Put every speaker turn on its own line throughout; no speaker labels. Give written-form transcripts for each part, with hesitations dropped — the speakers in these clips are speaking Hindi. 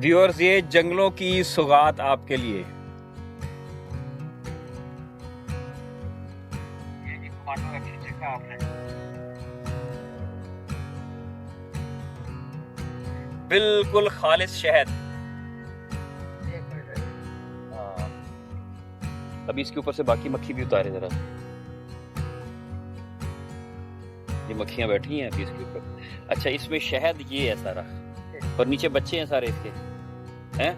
व्यूअर्स, ये जंगलों की सौगात आपके लिए। बिल्कुल खालिस शहद। अब इसके ऊपर से बाकी मक्खी भी उतारे जरा। ये मक्खियां बैठी हैं अभी इसके ऊपर। अच्छा, इसमें शहद ये है सारा, और नीचे बच्चे हैं सारे इसके हैं।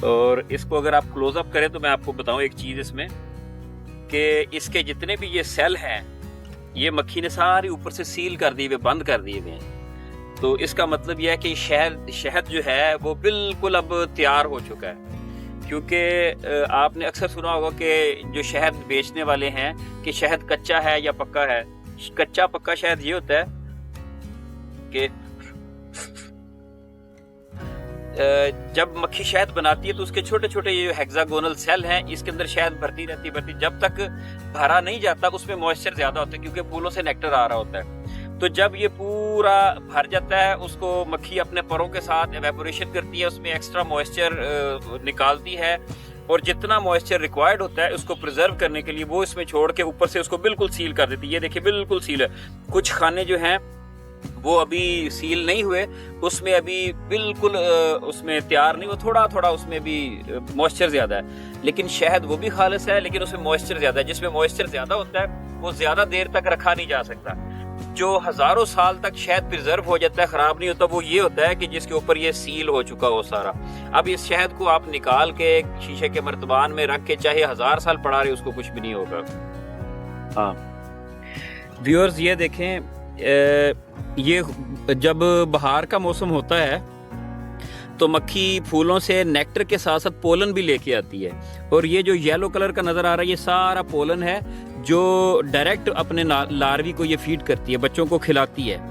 और इसको अगर आप क्लोजअप करें तो मैं आपको बताऊं एक चीज इसमें, कि इसके जितने भी ये सेल हैं ये मक्खी ने सारी ऊपर से सील कर दिए हुए, बंद कर दिए हुए हैं। तो इसका मतलब यह है कि शहद जो है वो बिल्कुल अब तैयार हो चुका है। क्योंकि आपने अक्सर सुना होगा कि जो शहद बेचने वाले हैं कि शहद कच्चा है या पक्का है। कच्चा पक्का शहद ये होता है कि जब मक्खी शहद बनाती है तो उसके छोटे छोटे ये हेक्सागोनल सेल हैं, इसके अंदर शहद भरती रहती जब तक भरा नहीं जाता उसमें मॉइस्चर ज्यादा होता है, क्योंकि फूलों से नेक्टर आ रहा होता है। तो जब ये पूरा भर जाता है उसको मक्खी अपने परों के साथ एवेपोरेशन करती है, उसमें एक्स्ट्रा मॉइस्चर निकालती है, और जितना मॉइस्चर रिक्वायर्ड होता है उसको प्रिजर्व करने के लिए वो इसमें छोड़ के ऊपर से उसको बिल्कुल सील कर देती है। ये देखिए बिल्कुल सील है। कुछ खाने जो हैं वो अभी सील नहीं हुए, उसमें अभी बिल्कुल उसमें तैयार नहीं, वो थोड़ा थोड़ा उसमें भी मॉइस्चर ज्यादा है। लेकिन शहद वो भी खालिस है, लेकिन उसमें मॉइस्चर ज्यादा है। जिसमें मॉइस्चर ज्यादा होता है वो ज्यादा देर तक रखा नहीं जा सकता। जो हजारों साल तक शहद प्रिजर्व हो जाता है, खराब नहीं होता, वो ये होता है कि जिसके ऊपर ये सील हो चुका हो सारा। अब इस शहद को आप निकाल के शीशे के मर्तबान में रख के चाहे 1000 साल पड़ा रहे उसको कुछ भी नहीं होगा। हाँ व्यूअर्स, ये देखें, ये जब बहार का मौसम होता है तो मक्खी फूलों से नेक्टर के साथ साथ पोलन भी लेके आती है। और ये जो येलो कलर का नजर आ रहा है ये सारा पोलन है जो डायरेक्ट अपने लार्वी को ये फीड करती है, बच्चों को खिलाती है।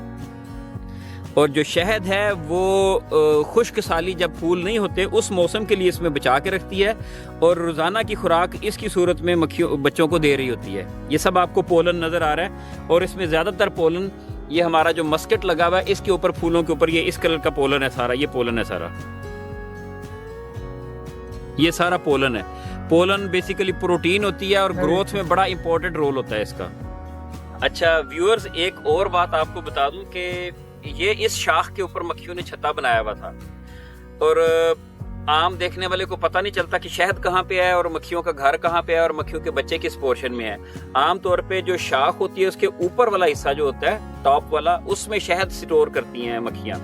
और जो शहद है वो खुश्क साली जब फूल नहीं होते उस मौसम के लिए इसमें बचा के रखती है, और रोजाना की खुराक इसकी सूरत में मक्खियों बच्चों को दे रही होती है। ये सब आपको पोलन नजर आ रहा है, और इसमें ज्यादातर पोलन ये हमारा जो मस्केट लगा हुआ है इसके ऊपर, फूलों के ऊपर, ये इस कलर का पोलन है सारा। ये पोलन है सारा, ये सारा पोलन है। पोलन बेसिकली प्रोटीन होती है और ग्रोथ में बड़ा इंपॉर्टेंट रोल होता है इसका। अच्छा व्यूअर्स, एक और बात आपको बता दूं कि ये इस शाख के ऊपर मक्खियों ने छत्ता बनाया हुआ था, और आम देखने वाले को पता नहीं चलता कि शहद कहाँ पे है और मक्खियों का घर कहाँ पे है और मक्खियों के बच्चे किस पोर्शन में है। आम तौर पे जो शाख होती है उसके ऊपर वाला हिस्सा जो होता है टॉप वाला, उसमें शहद स्टोर करती हैं मक्खियां,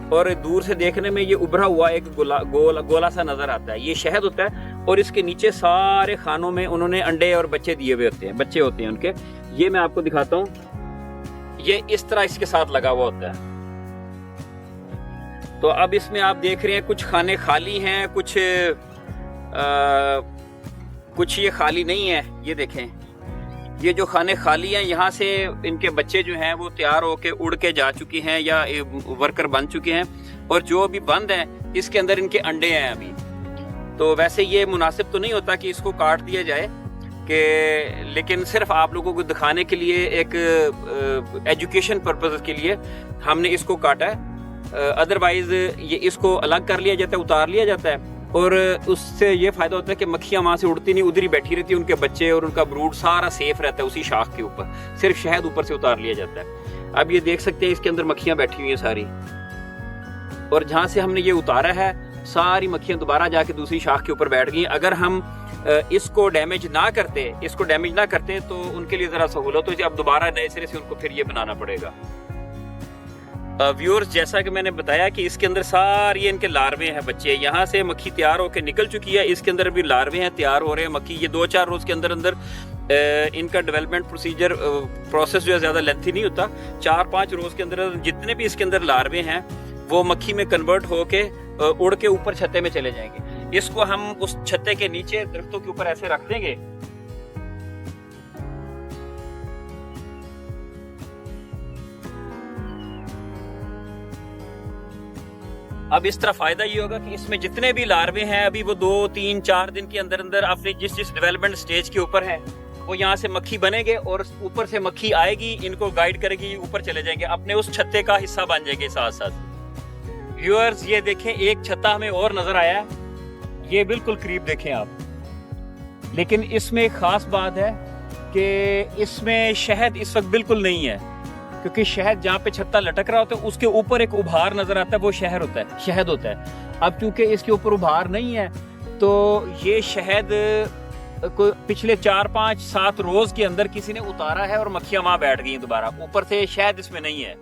और दूर से देखने में ये उभरा हुआ एक गोला सा नजर आता है, ये शहद होता है। और इसके नीचे सारे खानों में उन्होंने अंडे और बच्चे दिए हुए होते हैं, बच्चे होते हैं उनके। ये मैं आपको दिखाता हूँ, ये इस तरह इसके साथ लगा हुआ होता है। तो अब इसमें आप देख रहे हैं कुछ खाने खाली हैं, कुछ ये खाली नहीं है। ये देखें, ये जो खाने खाली हैं यहाँ से इनके बच्चे जो हैं वो तैयार होके उड़ के जा चुके हैं या वर्कर बन चुके हैं, और जो अभी बंद हैं इसके अंदर इनके अंडे हैं अभी। तो वैसे ये मुनासिब तो नहीं होता कि इसको काट दिया जाए, कि लेकिन सिर्फ आप लोगों को दिखाने के लिए, एक एजुकेशन पर्पज के लिए हमने इसको काटा है। अदरवाइज ये इसको अलग कर लिया जाता है, उतार लिया जाता है, और उससे ये फायदा होता है कि मक्खियां वहां से उड़ती नहीं, उधर ही बैठी रहती है। उनके बच्चे और उनका ब्रूड सारा सेफ रहता है उसी शाख के ऊपर, सिर्फ शहद ऊपर से उतार लिया जाता है। अब ये देख सकते हैं इसके अंदर मक्खियां बैठी हुई हैं सारी, और जहां से हमने ये उतारा है सारी मक्खियां दोबारा जाके दूसरी शाख के ऊपर बैठ गई। अगर हम इसको डैमेज ना करते तो उनके लिए जरा सहूलत हो जाए। अब दोबारा नए सिरे से उनको फिर ये बनाना पड़ेगा। व्यूअर्स, जैसा कि मैंने बताया कि इसके अंदर सारी इनके लार्वे हैं, बच्चे। यहाँ से मक्खी तैयार होकर निकल चुकी है, इसके अंदर भी लार्वे हैं, तैयार हो रहे हैं मक्खी। ये 2-4 रोज के अंदर इनका डेवलपमेंट प्रोसेस जो है ज्यादा लेंथी नहीं होता। 4-5 रोज के अंदर जितने भी इसके अंदर लार्वे हैं वो मक्खी में कन्वर्ट होके उड़ के ऊपर छत्ते में चले जाएंगे। इसको हम उस छत्ते के नीचे दरख्तों के ऊपर ऐसे रख देंगे। अब इस तरह फायदा ये होगा कि इसमें जितने भी लार्वे हैं अभी वो 2, 3, 4 दिन के अंदर अंदर अपनी जिस जिस डेवलपमेंट स्टेज के ऊपर है वो यहाँ से मक्खी बनेंगे और ऊपर से मक्खी आएगी, इनको गाइड करेगी, ऊपर चले जाएंगे, अपने उस छत्ते का हिस्सा बन जाएंगे साथ साथ। व्यूअर्स ये देखें, एक छत्ता हमें और नजर आया, ये बिल्कुल करीब देखें आप। लेकिन इसमें एक खास बात है कि इसमें शहद इस वक्त बिल्कुल नहीं है, क्योंकि शहद जहाँ पे छत्ता लटक रहा होता है उसके ऊपर एक उभार नजर आता है, वो शहद होता है। अब क्योंकि इसके ऊपर उभार नहीं है तो ये शहद को पिछले 4, 5, 7 रोज के अंदर किसी ने उतारा है और मक्खियां वहां बैठ गई दोबारा, ऊपर से शहद इसमें नहीं है।